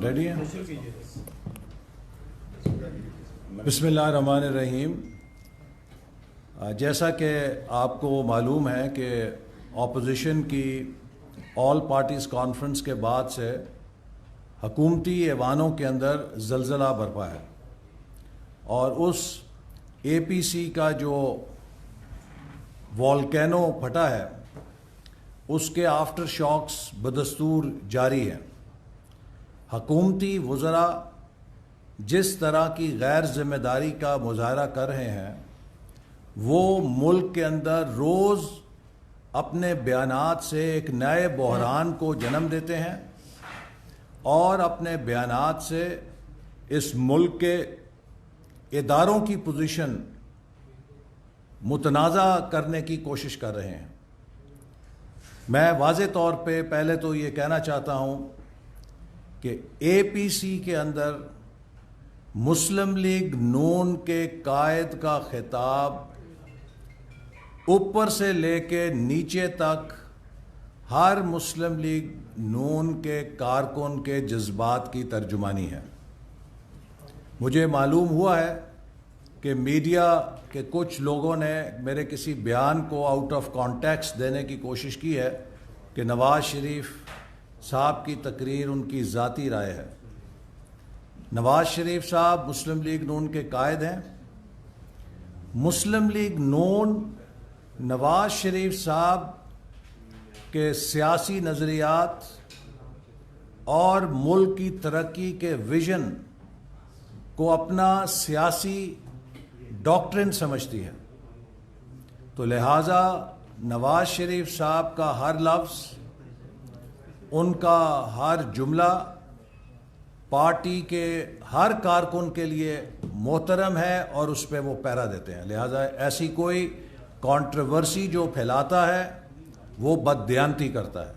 Ready ہیں؟ بسم اللہ الرحمن الرحیم۔ جیسا کہ آپ کو معلوم ہے کہ اپوزیشن کی آل پارٹیز کانفرنس کے بعد سے حکومتی ایوانوں کے اندر زلزلہ برپا ہے، اور اس اے پی سی کا جو والکینو پھٹا ہے اس کے آفٹر شاکس بدستور جاری ہیں۔ حکومتی وزراء جس طرح کی غیر ذمہ داری کا مظاہرہ کر رہے ہیں، وہ ملک کے اندر روز اپنے بیانات سے ایک نئے بحران کو جنم دیتے ہیں اور اپنے بیانات سے اس ملک کے اداروں کی پوزیشن متنازع کرنے کی کوشش کر رہے ہیں۔ میں واضح طور پہ پہلے تو یہ کہنا چاہتا ہوں کہ اے پی سی کے اندر مسلم لیگ نون کے قائد کا خطاب اوپر سے لے کے نیچے تک ہر مسلم لیگ نون کے کارکن کے جذبات کی ترجمانی ہے۔ مجھے معلوم ہوا ہے کہ میڈیا کے کچھ لوگوں نے میرے کسی بیان کو آؤٹ آف کانٹیکسٹ دینے کی کوشش کی ہے کہ نواز شریف صاحب کی تقریر ان کی ذاتی رائے ہے۔ نواز شریف صاحب مسلم لیگ نون کے قائد ہیں۔ مسلم لیگ نون نواز شریف صاحب کے سیاسی نظریات اور ملک کی ترقی کے ویژن کو اپنا سیاسی ڈاکٹرن سمجھتی ہے، تو لہٰذا نواز شریف صاحب کا ہر لفظ، ان کا ہر جملہ پارٹی کے ہر کارکن کے لیے محترم ہے اور اس پہ وہ پیرا دیتے ہیں۔ لہٰذا ایسی کوئی کنٹروورسی جو پھیلاتا ہے وہ بددیانتی کرتا ہے۔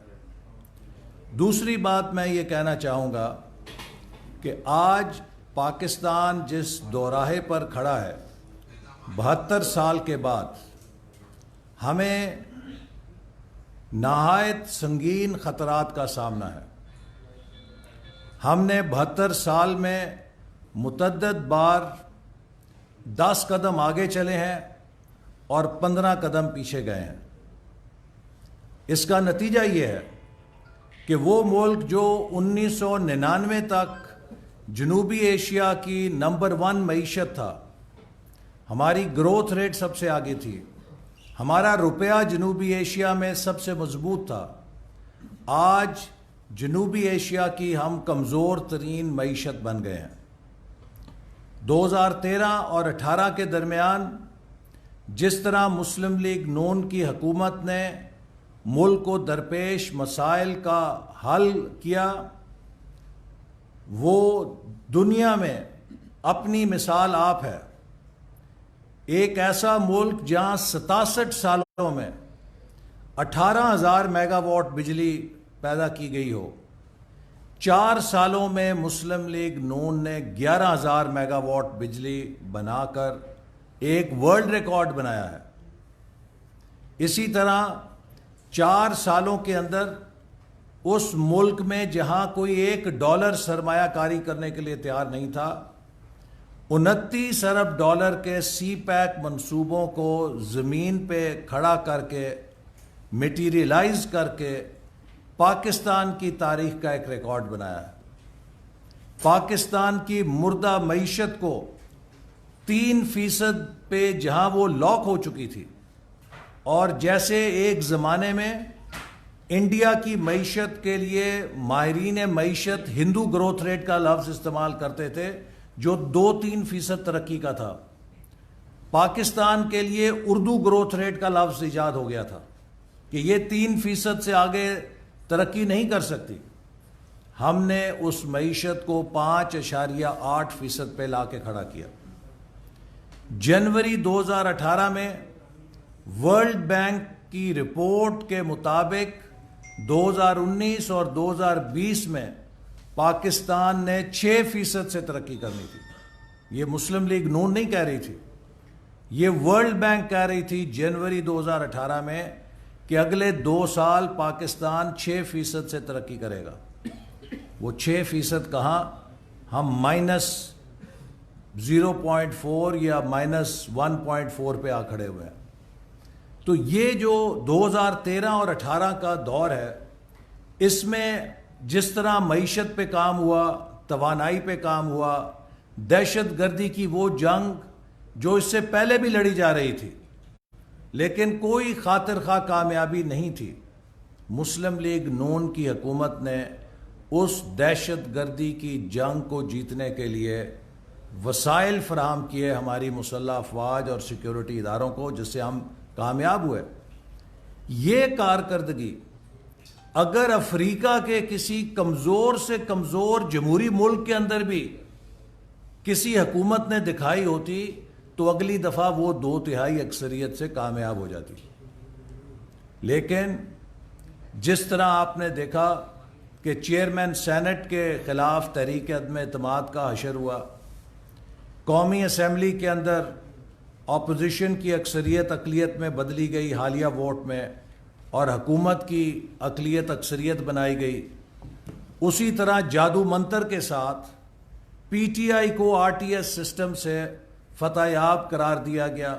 دوسری بات میں یہ کہنا چاہوں گا کہ آج پاکستان جس دوراہے پر کھڑا ہے، 72 سال کے بعد ہمیں نہایت سنگین خطرات کا سامنا ہے۔ ہم نے 72 سال میں متعدد بار 10 قدم آگے چلے ہیں اور 15 قدم پیچھے گئے ہیں۔ اس کا نتیجہ یہ ہے کہ وہ ملک جو 1999 تک جنوبی ایشیا کی نمبر 1 معیشت تھا، ہماری گروتھ ریٹ سب سے آگے تھی، ہمارا روپیہ جنوبی ایشیا میں سب سے مضبوط تھا، آج جنوبی ایشیا کی ہم کمزور ترین معیشت بن گئے ہیں۔ 2013 اور 18 کے درمیان جس طرح مسلم لیگ نون کی حکومت نے ملک کو درپیش مسائل کا حل کیا، وہ دنیا میں اپنی مثال آپ ہے۔ ایک ایسا ملک جہاں 67 سالوں میں 18,000 میگا واٹ بجلی پیدا کی گئی ہو، 4 سالوں میں مسلم لیگ نون نے 11,000 میگا واٹ بجلی بنا کر ایک ورلڈ ریکارڈ بنایا ہے۔ اسی طرح 4 سالوں کے اندر اس ملک میں جہاں کوئی $1 سرمایہ کاری کرنے کے لیے تیار نہیں تھا، 29 ارب ڈالر کے سی پیک منصوبوں کو زمین پہ کھڑا کر کے میٹیریلائز کر کے پاکستان کی تاریخ کا ایک ریکارڈ بنایا ہے۔ پاکستان کی مردہ معیشت کو 3% پہ جہاں وہ لاک ہو چکی تھی، اور جیسے ایک زمانے میں انڈیا کی معیشت کے لیے ماہرین معیشت ہندو گروتھ ریٹ کا لفظ استعمال کرتے تھے جو 2-3% ترقی کا تھا، پاکستان کے لیے اردو گروتھ ریٹ کا لفظ ایجاد ہو گیا تھا کہ یہ 3% سے آگے ترقی نہیں کر سکتی۔ ہم نے اس معیشت کو 5.8% پہ لا کے کھڑا کیا۔ جنوری 2018 میں ورلڈ بینک کی رپورٹ کے مطابق 2019 اور 2020 میں پاکستان نے 6% سے ترقی کرنی تھی۔ یہ مسلم لیگ نون نہیں کہہ رہی تھی، یہ ورلڈ بینک کہہ رہی تھی جنوری 2018 میں کہ اگلے 2 سال پاکستان 6% سے ترقی کرے گا۔ وہ 6% کہاں، ہم -0.4 یا -1.4 پہ آ کھڑے ہوئے ہیں۔ تو یہ جو 2013 اور 18 کا دور ہے، اس میں جس طرح معیشت پہ کام ہوا، توانائی پہ کام ہوا، دہشت گردی کی وہ جنگ جو اس سے پہلے بھی لڑی جا رہی تھی لیکن کوئی خاطر خواہ کامیابی نہیں تھی، مسلم لیگ نون کی حکومت نے اس دہشت گردی کی جنگ کو جیتنے کے لیے وسائل فراہم کیے ہماری مسلح افواج اور سیکیورٹی اداروں کو، جس سے ہم کامیاب ہوئے۔ یہ کارکردگی اگر افریقہ کے کسی کمزور سے کمزور جمہوری ملک کے اندر بھی کسی حکومت نے دکھائی ہوتی تو اگلی دفعہ وہ 2/3 اکثریت سے کامیاب ہو جاتی، لیکن جس طرح آپ نے دیکھا کہ چیئرمین سینٹ کے خلاف تحریک عدم اعتماد کا حشر ہوا، قومی اسمبلی کے اندر اپوزیشن کی اکثریت اقلیت میں بدلی گئی حالیہ ووٹ میں، اور حکومت کی اقلیت اکثریت بنائی گئی، اسی طرح جادو منتر کے ساتھ پی ٹی آئی کو RTS سسٹم سے فتح یاب قرار دیا گیا،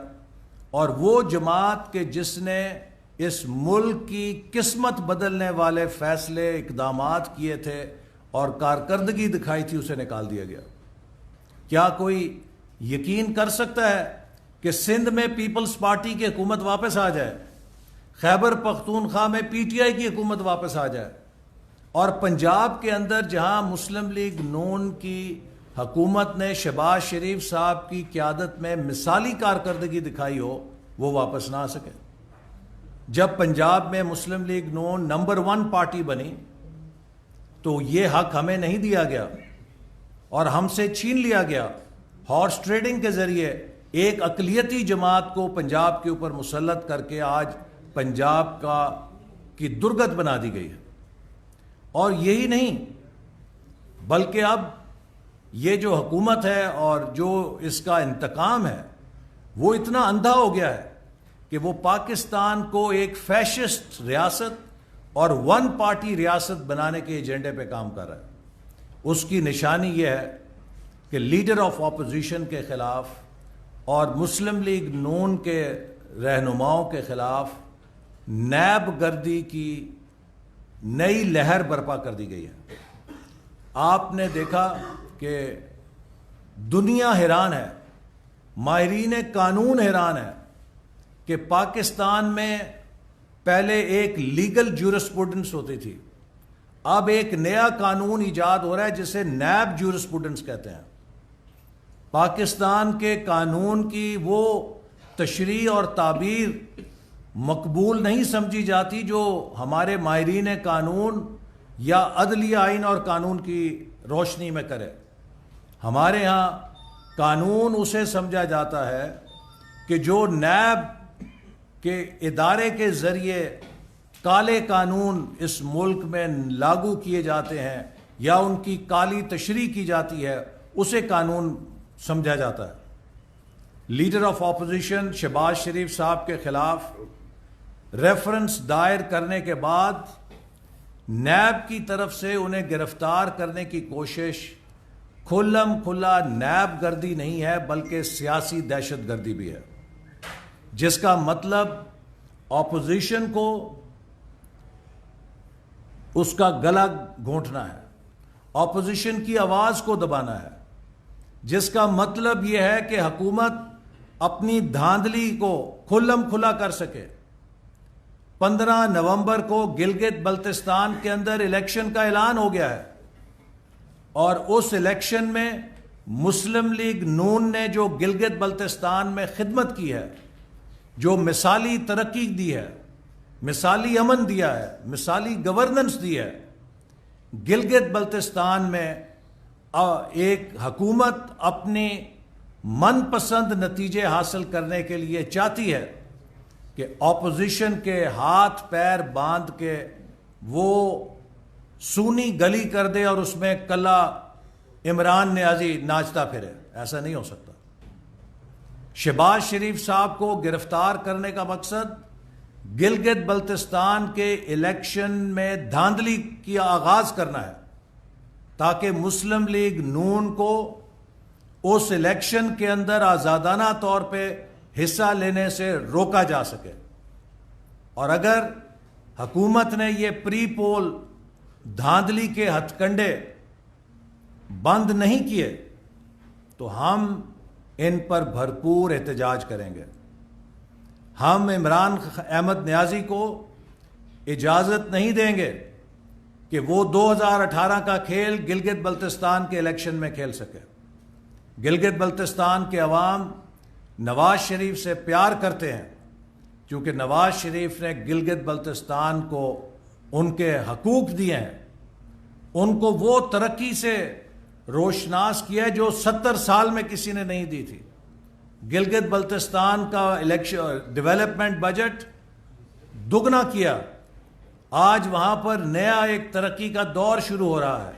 اور وہ جماعت کہ جس نے اس ملک کی قسمت بدلنے والے فیصلے اقدامات کیے تھے اور کارکردگی دکھائی تھی، اسے نکال دیا گیا۔ کیا کوئی یقین کر سکتا ہے کہ سندھ میں پیپلز پارٹی کی حکومت واپس آ جائے، خیبر پختونخوا میں PTI کی حکومت واپس آ جائے، اور پنجاب کے اندر جہاں مسلم لیگ نون کی حکومت نے شہباز شریف صاحب کی قیادت میں مثالی کارکردگی دکھائی ہو، وہ واپس نہ آ سکے؟ جب پنجاب میں مسلم لیگ نون نمبر 1 پارٹی بنی تو یہ حق ہمیں نہیں دیا گیا اور ہم سے چھین لیا گیا، ہارس ٹریڈنگ کے ذریعے ایک اقلیتی جماعت کو پنجاب کے اوپر مسلط کر کے آج پنجاب کی درگت بنا دی گئی ہے۔ اور یہی نہیں بلکہ اب یہ جو حکومت ہے اور جو اس کا انتقام ہے وہ اتنا اندھا ہو گیا ہے کہ وہ پاکستان کو ایک فیشسٹ ریاست اور 1 پارٹی ریاست بنانے کے ایجنڈے پہ کام کر رہا ہے۔ اس کی نشانی یہ ہے کہ لیڈر آف اپوزیشن کے خلاف اور مسلم لیگ نون کے رہنماؤں کے خلاف نیب گردی کی نئی لہر برپا کر دی گئی ہے۔ آپ نے دیکھا کہ دنیا حیران ہے، ماہرین قانون حیران ہے کہ پاکستان میں پہلے ایک لیگل جورسپروڈنس ہوتی تھی، اب ایک نیا قانون ایجاد ہو رہا ہے جسے نیب جورسپروڈنس کہتے ہیں۔ پاکستان کے قانون کی وہ تشریح اور تعبیر مقبول نہیں سمجھی جاتی جو ہمارے ماہرین قانون یا عدلیہ آئین اور قانون کی روشنی میں کرے۔ ہمارے ہاں قانون اسے سمجھا جاتا ہے کہ جو نیب کے ادارے کے ذریعے کالے قانون اس ملک میں لاگو کیے جاتے ہیں یا ان کی کالی تشریح کی جاتی ہے، اسے قانون سمجھا جاتا ہے۔ لیڈر آف اپوزیشن شہباز شریف صاحب کے خلاف ریفرنس دائر کرنے کے بعد نیب کی طرف سے انہیں گرفتار کرنے کی کوشش کھلم کھلا نیب گردی نہیں ہے بلکہ سیاسی دہشت گردی بھی ہے، جس کا مطلب اپوزیشن کو اس کا گلا گھونٹنا ہے، اپوزیشن کی آواز کو دبانا ہے، جس کا مطلب یہ ہے کہ حکومت اپنی دھاندلی کو کھلم کھلا کر سکے۔ 15 نومبر کو گلگت بلتستان کے اندر الیکشن کا اعلان ہو گیا ہے، اور اس الیکشن میں مسلم لیگ نون نے جو گلگت بلتستان میں خدمت کی ہے، جو مثالی ترقی دی ہے، مثالی امن دیا ہے، مثالی گورننس دی ہے، گلگت بلتستان میں ایک حکومت اپنے من پسند نتیجے حاصل کرنے کے لیے چاہتی ہے کہ اپوزیشن کے ہاتھ پیر باندھ کے وہ سونی گلی کر دے اور اس میں کلا عمران نیازی ناچتا پھرے۔ ایسا نہیں ہو سکتا۔ شہباز شریف صاحب کو گرفتار کرنے کا مقصد گلگت بلتستان کے الیکشن میں دھاندلی کی آغاز کرنا ہے، تاکہ مسلم لیگ نون کو اس الیکشن کے اندر آزادانہ طور پہ حصہ لینے سے روکا جا سکے. اور اگر حکومت نے یہ پری پول دھاندلی کے ہتھ کنڈے بند نہیں کیے تو ہم ان پر بھرپور احتجاج کریں گے. ہم عمران احمد نیازی کو اجازت نہیں دیں گے کہ وہ 2018 کا کھیل گلگت بلتستان کے الیکشن میں کھیل سکے. گلگت بلتستان کے عوام نواز شریف سے پیار کرتے ہیں کیونکہ نواز شریف نے گلگت بلتستان کو ان کے حقوق دیے ہیں, ان کو وہ ترقی سے روشناس کیا ہے جو 70 سال میں کسی نے نہیں دی تھی. گلگت بلتستان کا ڈیولپمنٹ بجٹ دگنا کیا. آج وہاں پر نیا ایک ترقی کا دور شروع ہو رہا ہے,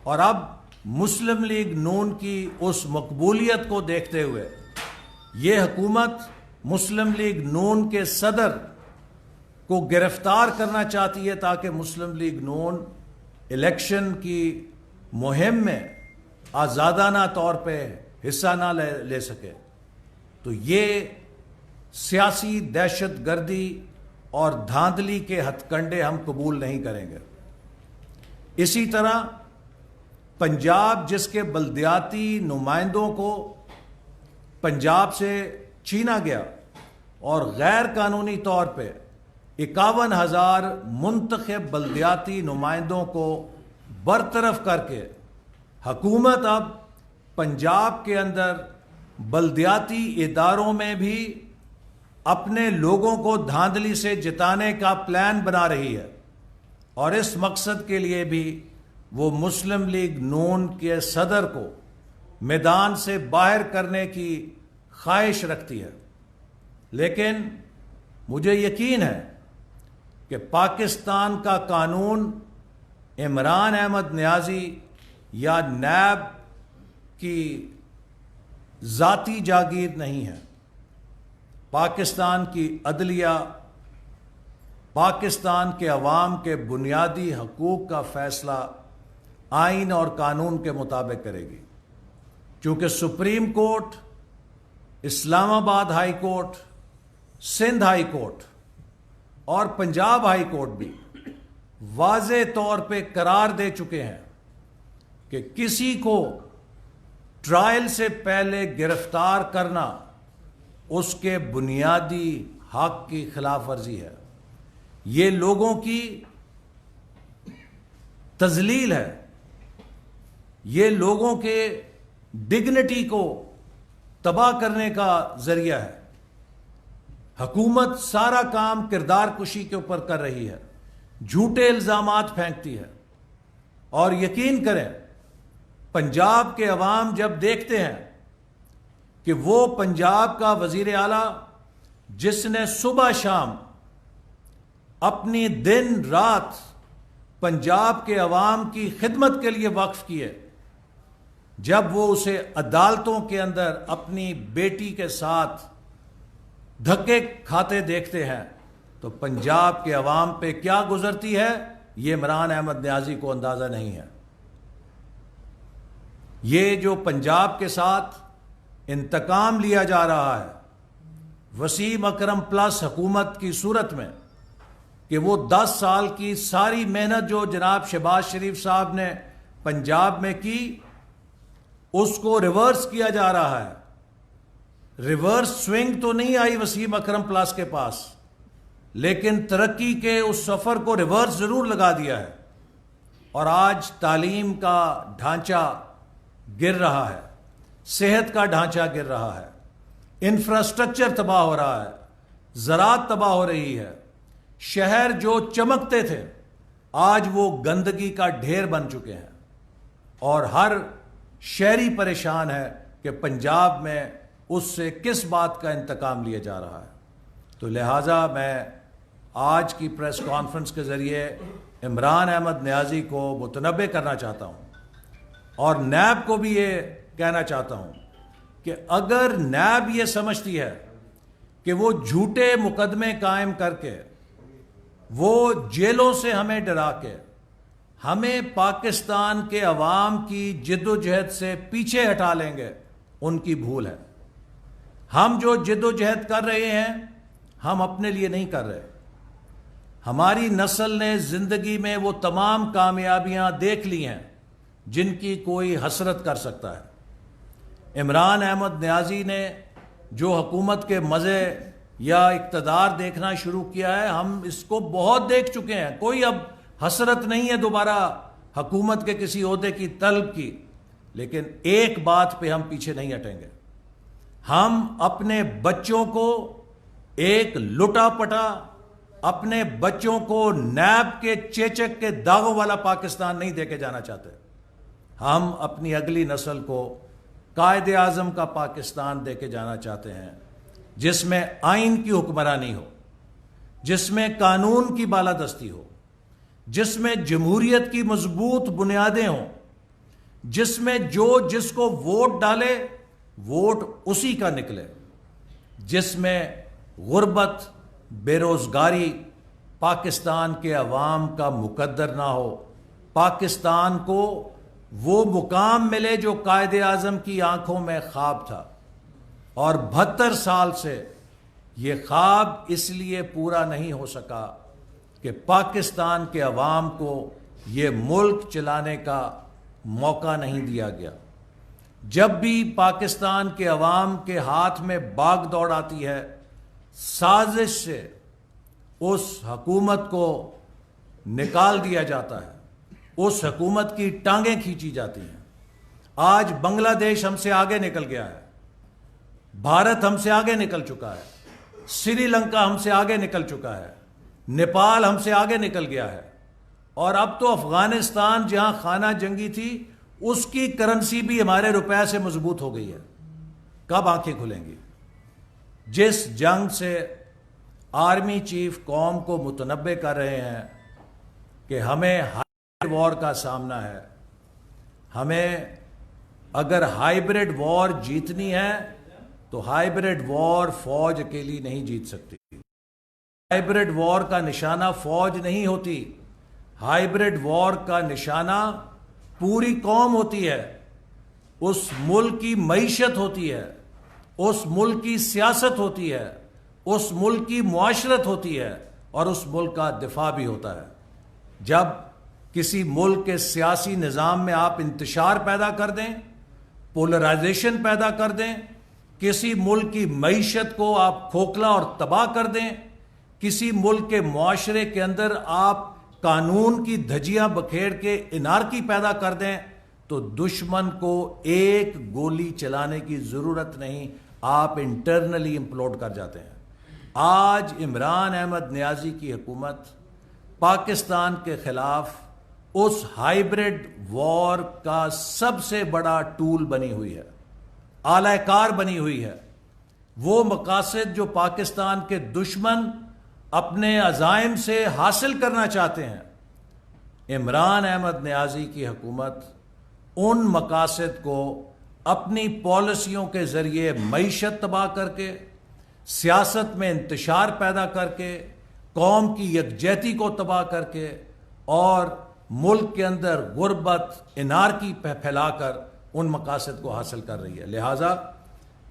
اور اب مسلم لیگ نون کی اس مقبولیت کو دیکھتے ہوئے یہ حکومت مسلم لیگ نون کے صدر کو گرفتار کرنا چاہتی ہے تاکہ مسلم لیگ نون الیکشن کی مہم میں آزادانہ طور پہ حصہ نہ لے سکے. تو یہ سیاسی دہشت گردی اور دھاندلی کے ہتھ کنڈے ہم قبول نہیں کریں گے. اسی طرح پنجاب جس کے بلدیاتی نمائندوں کو پنجاب سے چھینا گیا اور غیر قانونی طور پہ 51,000 منتخب بلدیاتی نمائندوں کو برطرف کر کے حکومت اب پنجاب کے اندر بلدیاتی اداروں میں بھی اپنے لوگوں کو دھاندلی سے جتانے کا پلان بنا رہی ہے, اور اس مقصد کے لیے بھی وہ مسلم لیگ نون کے صدر کو میدان سے باہر کرنے کی خواہش رکھتی ہے. لیکن مجھے یقین ہے کہ پاکستان کا قانون عمران احمد نیازی یا نیب کی ذاتی جاگیر نہیں ہے. پاکستان کی عدلیہ پاکستان کے عوام کے بنیادی حقوق کا فیصلہ آئین اور قانون کے مطابق کرے گی, کیونکہ سپریم کورٹ, اسلام آباد high court, Sindh high court اور پنجاب ہائی کورٹ بھی واضح طور پہ قرار دے چکے ہیں کہ کسی کو ٹرائل سے پہلے گرفتار کرنا اس کے بنیادی حق کی خلاف ورزی ہے. یہ لوگوں کی تذلیل ہے, یہ لوگوں کے ڈگنیٹی کو تباہ کرنے کا ذریعہ ہے. حکومت سارا کام کردار کشی کے اوپر کر رہی ہے, جھوٹے الزامات پھینکتی ہے. اور یقین کریں پنجاب کے عوام جب دیکھتے ہیں کہ وہ پنجاب کا وزیر اعلیٰ جس نے صبح شام اپنی دن رات پنجاب کے عوام کی خدمت کے لیے وقف کیے, جب وہ اسے عدالتوں کے اندر اپنی بیٹی کے ساتھ دھکے کھاتے دیکھتے ہیں تو پنجاب کے عوام پہ کیا گزرتی ہے یہ عمران احمد نیازی کو اندازہ نہیں ہے. یہ جو پنجاب کے ساتھ انتقام لیا جا رہا ہے وسیم اکرم پلس حکومت کی صورت میں, کہ وہ 10 سال کی ساری محنت جو جناب شہباز شریف صاحب نے پنجاب میں کی اس کو ریورس کیا جا رہا ہے. ریورس سوئنگ تو نہیں آئی وسیم اکرم پلس کے پاس, لیکن ترقی کے اس سفر کو ریورس ضرور لگا دیا ہے. اور آج تعلیم کا ڈھانچہ گر رہا ہے, صحت کا ڈھانچہ گر رہا ہے, انفراسٹرکچر تباہ ہو رہا ہے, زراعت تباہ ہو رہی ہے. شہر جو چمکتے تھے آج وہ گندگی کا ڈھیر بن چکے ہیں, اور ہر شہری پریشان ہے کہ پنجاب میں اس سے کس بات کا انتقام لیا جا رہا ہے. تو لہٰذا میں آج کی پریس کانفرنس کے ذریعے عمران احمد نیازی کو متنبہ کرنا چاہتا ہوں, اور نیب کو بھی یہ کہنا چاہتا ہوں کہ اگر نیب یہ سمجھتی ہے کہ وہ جھوٹے مقدمے قائم کر کے, وہ جیلوں سے ہمیں ڈرا کے ہمیں پاکستان کے عوام کی جد و جہد سے پیچھے ہٹا لیں گے، ان کی بھول ہے۔ ہم جو جد و جہد کر رہے ہیں ہم اپنے لیے نہیں کر رہے۔ ہماری نسل نے زندگی میں وہ تمام کامیابیاں دیکھ لی ہیں جن کی کوئی حسرت کر سکتا ہے۔ عمران احمد نیازی نے جو حکومت کے مزے یا اقتدار دیکھنا شروع کیا ہے، ہم اس کو بہت دیکھ چکے ہیں۔ کوئی اب حسرت نہیں ہے دوبارہ حکومت کے کسی عہدے کی طلب کی، لیکن ایک بات پہ ہم پیچھے نہیں ہٹیں گے۔ ہم اپنے بچوں کو ایک لٹا پٹا، اپنے بچوں کو نیب کے چیچک کے داغوں والا پاکستان نہیں دے کے جانا چاہتے۔ ہم اپنی اگلی نسل کو قائد اعظم کا پاکستان دے کے جانا چاہتے ہیں، جس میں آئین کی حکمرانی ہو، جس میں قانون کی بالادستی ہو، جس میں جمہوریت کی مضبوط بنیادیں ہوں، جس میں جس کو ووٹ ڈالے ووٹ اسی کا نکلے، جس میں غربت، بے روزگاری پاکستان کے عوام کا مقدر نہ ہو، پاکستان کو وہ مقام ملے جو قائد اعظم کی آنکھوں میں خواب تھا، اور 72 سال سے یہ خواب اس لیے پورا نہیں ہو سکا کہ پاکستان کے عوام کو یہ ملک چلانے کا موقع نہیں دیا گیا۔ جب بھی پاکستان کے عوام کے ہاتھ میں باغ دوڑ آتی ہے، سازش سے اس حکومت کو نکال دیا جاتا ہے، اس حکومت کی ٹانگیں کھینچی جاتی ہیں۔ آج بنگلہ دیش ہم سے آگے نکل گیا ہے، بھارت ہم سے آگے نکل چکا ہے، سری لنکا ہم سے آگے نکل چکا ہے، نیپال ہم سے آگے نکل گیا ہے، اور اب تو افغانستان جہاں خانہ جنگی تھی اس کی کرنسی بھی ہمارے روپے سے مضبوط ہو گئی ہے۔ کب آنکھیں کھلیں گی؟ جس جنگ سے آرمی چیف قوم کو متنبع کر رہے ہیں کہ ہمیں ہائیبرڈ وار کا سامنا ہے، ہمیں اگر ہائیبرڈ وار جیتنی ہے تو ہائیبرڈ وار فوج اکیلی نہیں جیت سکتی۔ ہائیبرڈ وار کا نشانہ فوج نہیں ہوتی، ہائیبرڈ وار کا نشانہ پوری قوم ہوتی ہے، اس ملک کی معیشت ہوتی ہے، اس ملک کی سیاست ہوتی ہے، اس ملک کی معاشرت ہوتی ہے، اور اس ملک کا دفاع بھی ہوتا ہے۔ جب کسی ملک کے سیاسی نظام میں آپ انتشار پیدا کر دیں، پولرائزیشن پیدا کر دیں، کسی ملک کی معیشت کو آپ کھوکھلا اور تباہ کر دیں، کسی ملک کے معاشرے کے اندر آپ قانون کی دھجیاں بکھیر کے انارکی پیدا کر دیں، تو دشمن کو ایک گولی چلانے کی ضرورت نہیں، آپ انٹرنلی امپلوڈ کر جاتے ہیں۔ آج عمران احمد نیازی کی حکومت پاکستان کے خلاف اس ہائیبرڈ وار کا سب سے بڑا ٹول بنی ہوئی ہے، آلہ کار بنی ہوئی ہے۔ وہ مقاصد جو پاکستان کے دشمن اپنے عزائم سے حاصل کرنا چاہتے ہیں، عمران احمد نیازی کی حکومت ان مقاصد کو اپنی پالیسیوں کے ذریعے معیشت تباہ کر کے، سیاست میں انتشار پیدا کر کے، قوم کی یکجہتی کو تباہ کر کے، اور ملک کے اندر غربت، انارکی پھیلا کر ان مقاصد کو حاصل کر رہی ہے۔ لہٰذا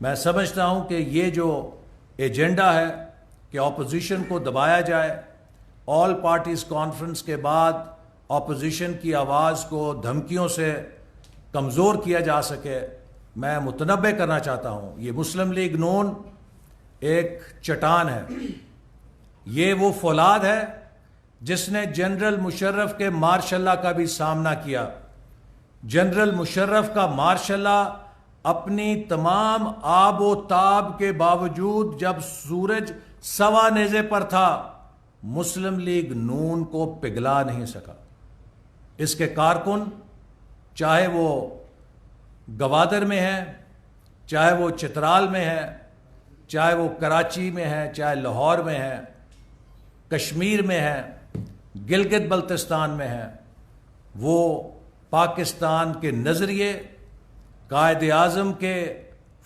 میں سمجھتا ہوں کہ یہ جو ایجنڈا ہے کہ اپوزیشن کو دبایا جائے، آل پارٹیز کانفرنس کے بعد اپوزیشن کی آواز کو دھمکیوں سے کمزور کیا جا سکے، میں متنبع کرنا چاہتا ہوں۔ یہ مسلم لیگ نون ایک چٹان ہے، یہ وہ فولاد ہے جس نے جنرل مشرف کے مارشاء اللہ کا بھی سامنا کیا۔ جنرل مشرف کا مارشاء اللہ اپنی تمام آب و تاب کے باوجود جب سورج سوا نیزے پر تھا، مسلم لیگ نون کو پگھلا نہیں سکا۔ اس کے کارکن چاہے وہ گوادر میں ہے، چاہے وہ چترال میں ہے، چاہے وہ کراچی میں ہے، چاہے لاہور میں ہے، کشمیر میں ہے، گلگت بلتستان میں ہے، وہ پاکستان کے نظریے، قائد اعظم کے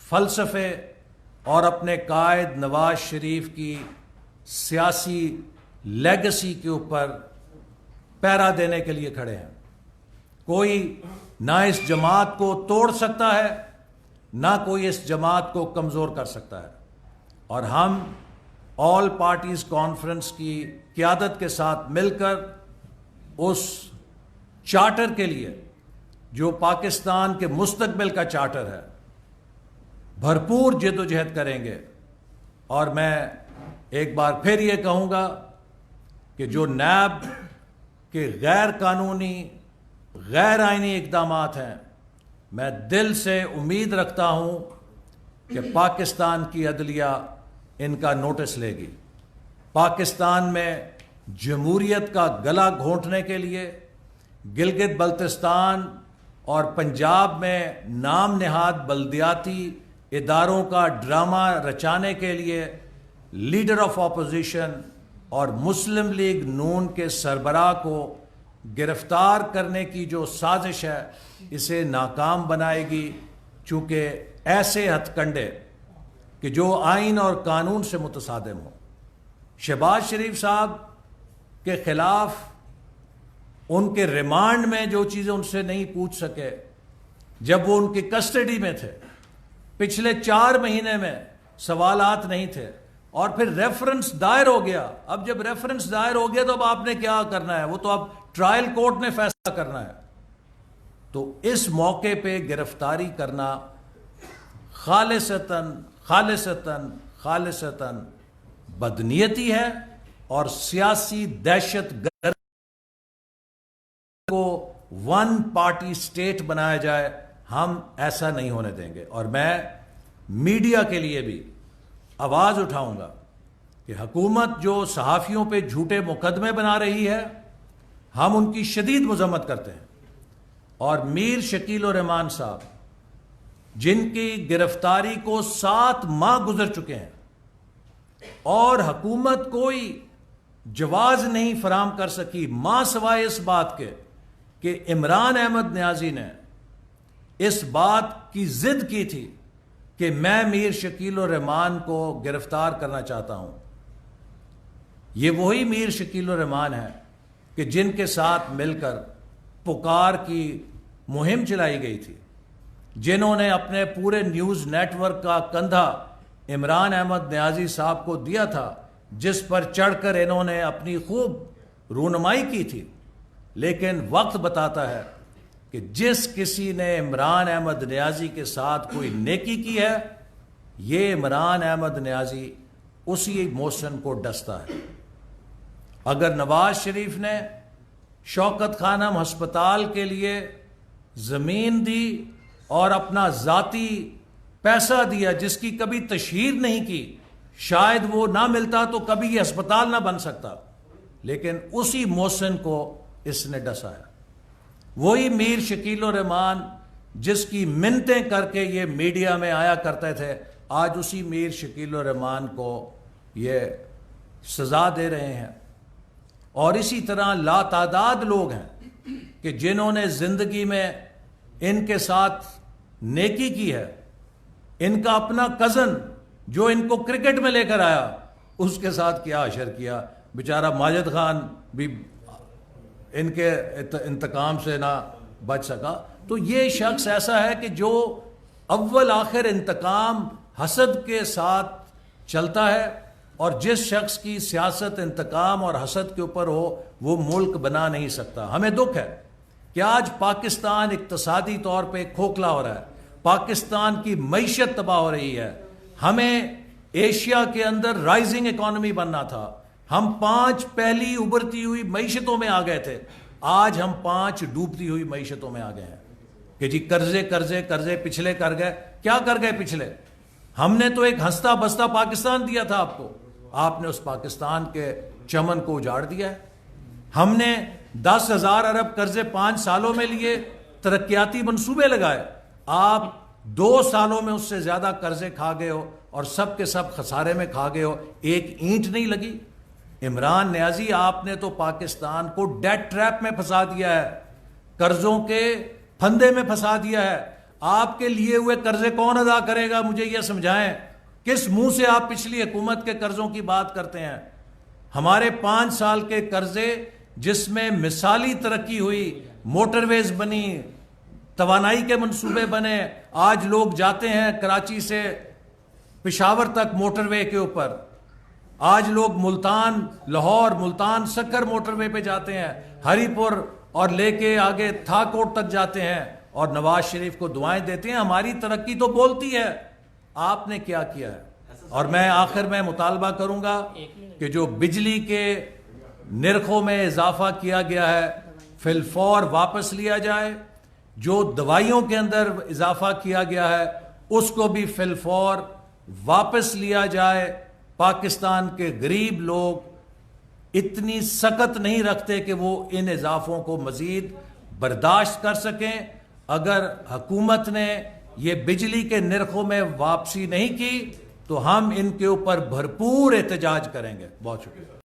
فلسفے اور اپنے قائد نواز شریف کی سیاسی لیگسی کے اوپر پہرا دینے کے لیے کھڑے ہیں۔ کوئی نہ اس جماعت کو توڑ سکتا ہے نہ کوئی اس جماعت کو کمزور کر سکتا ہے، اور ہم آل پارٹیز کانفرنس کی قیادت کے ساتھ مل کر اس چارٹر کے لیے جو پاکستان کے مستقبل کا چارٹر ہے بھرپور جد و جہد کریں گے۔ اور میں ایک بار پھر یہ کہوں گا کہ جو نیب کے غیر قانونی غیر آئینی اقدامات ہیں، میں دل سے امید رکھتا ہوں کہ پاکستان کی عدلیہ ان کا نوٹس لے گی۔ پاکستان میں جمہوریت کا گلا گھونٹنے کے لیے گلگت بلتستان اور پنجاب میں نام نہاد بلدیاتی اداروں کا ڈرامہ رچانے کے لیے لیڈر آف اپوزیشن اور مسلم لیگ نون کے سربراہ کو گرفتار کرنے کی جو سازش ہے اسے ناکام بنائے گی، چونکہ ایسے ہتھ کنڈے کہ جو آئین اور قانون سے متصادم ہوں۔ شہباز شریف صاحب کے خلاف ان کے ریمانڈ میں جو چیزیں ان سے نہیں پوچھ سکے جب وہ ان کی کسٹڈی میں تھے، پچھلے 4 مہینے میں سوالات نہیں تھے، اور پھر ریفرنس دائر ہو گیا۔ اب جب ریفرنس دائر ہو گیا تو اب آپ نے کیا کرنا ہے؟ وہ تو اب ٹرائل کورٹ نے فیصلہ کرنا ہے۔ تو اس موقع پہ گرفتاری کرنا خالصتاً بدنیتی ہے، اور سیاسی دہشت گرد کو ون پارٹی سٹیٹ بنایا جائے، ہم ایسا نہیں ہونے دیں گے۔ اور میں میڈیا کے لیے بھی آواز اٹھاؤں گا کہ حکومت جو صحافیوں پہ جھوٹے مقدمے بنا رہی ہے، ہم ان کی شدید مذمت کرتے ہیں۔ اور میر شکیل الرحمان صاحب جن کی گرفتاری کو 7 ماہ گزر چکے ہیں اور حکومت کوئی جواز نہیں فراہم کر سکی، ماں سوائے اس بات کے کہ عمران احمد نیازی نے اس بات کی ضد کی تھی کہ میں میر شکیل الرحمان کو گرفتار کرنا چاہتا ہوں۔ یہ وہی میر شکیل الرحمان ہے کہ جن کے ساتھ مل کر پکار کی مہم چلائی گئی تھی، جنہوں نے اپنے پورے نیوز نیٹ ورک کا کندھا عمران احمد نیازی صاحب کو دیا تھا، جس پر چڑھ کر انہوں نے اپنی خوب رونمائی کی تھی۔ لیکن وقت بتاتا ہے کہ جس کسی نے عمران احمد نیازی کے ساتھ کوئی نیکی کی ہے، یہ عمران احمد نیازی اسی محسن کو ڈستا ہے۔ اگر نواز شریف نے شوکت خانم ہسپتال کے لیے زمین دی اور اپنا ذاتی پیسہ دیا جس کی کبھی تشہیر نہیں کی، شاید وہ نہ ملتا تو کبھی یہ ہسپتال نہ بن سکتا، لیکن اسی محسن کو اس نے ڈسا ہے۔ وہی میر شکیل الرحمان جس کی منتیں کر کے یہ میڈیا میں آیا کرتے تھے، آج اسی میر شکیل الرحمان کو یہ سزا دے رہے ہیں۔ اور اسی طرح لاتعداد لوگ ہیں کہ جنہوں نے زندگی میں ان کے ساتھ نیکی کی ہے۔ ان کا اپنا کزن جو ان کو کرکٹ میں لے کر آیا، اس کے ساتھ کیا حشر کیا، بیچارہ ماجد خان بھی ان کے انتقام سے نہ بچ سکا۔ تو یہ شخص ایسا ہے کہ جو اول آخر انتقام حسد کے ساتھ چلتا ہے، اور جس شخص کی سیاست انتقام اور حسد کے اوپر ہو وہ ملک بنا نہیں سکتا۔ ہمیں دکھ ہے کہ آج پاکستان اقتصادی طور پہ کھوکھلا ہو رہا ہے، پاکستان کی معیشت تباہ ہو رہی ہے۔ ہمیں ایشیا کے اندر رائزنگ اکانومی بننا تھا، ہم 5 پہلی ابھرتی ہوئی معیشتوں میں آ گئے تھے، آج ہم 5 ڈوبتی ہوئی معیشتوں میں آ گئے ہیں کہ جی قرضے پچھلے کر گئے۔ کیا کر گئے پچھلے؟ ہم نے تو ایک ہنستا بستا پاکستان دیا تھا آپ کو، آپ نے اس پاکستان کے چمن کو اجاڑ دیا ہے۔ ہم نے 10,000 ارب قرضے 5 سالوں میں لیے، ترقیاتی منصوبے لگائے، آپ 2 سالوں میں اس سے زیادہ قرضے کھا گئے ہو اور سب کے سب خسارے میں کھا گئے ہو، ایک اینٹ نہیں لگی۔ عمران نیازی آپ نے تو پاکستان کو ڈیٹ ٹریپ میں پھنسا دیا ہے، قرضوں کے پھندے میں پھنسا دیا ہے۔ آپ کے لیے ہوئے قرضے کون ادا کرے گا؟ مجھے یہ سمجھائیں، کس منہ سے آپ پچھلی حکومت کے قرضوں کی بات کرتے ہیں؟ ہمارے 5 سال کے قرضے جس میں مثالی ترقی ہوئی، موٹر ویز بنی, توانائی کے منصوبے بنے. آج لوگ جاتے ہیں کراچی سے پشاور تک موٹر وے کے اوپر. آج لوگ ملتان لاہور, ملتان سکر موٹر وے پہ جاتے ہیں, ہری پور اور لے کے آگے تھاکوٹ تک جاتے ہیں اور نواز شریف کو دعائیں دیتے ہیں. ہماری ترقی تو بولتی ہے, آپ نے کیا کیا ہے؟ اور میں آخر میں مطالبہ کروں گا کہ جو بجلی کے نرخوں میں اضافہ کیا گیا ہے فی الفور واپس لیا جائے. جو دوائیوں کے اندر اضافہ کیا گیا ہے اس کو بھی فی الفور واپس لیا جائے. پاکستان کے غریب لوگ اتنی سکت نہیں رکھتے کہ وہ ان اضافوں کو مزید برداشت کر سکیں. اگر حکومت نے یہ بجلی کے نرخوں میں واپسی نہیں کی تو ہم ان کے اوپر بھرپور احتجاج کریں گے. بہت شکریہ.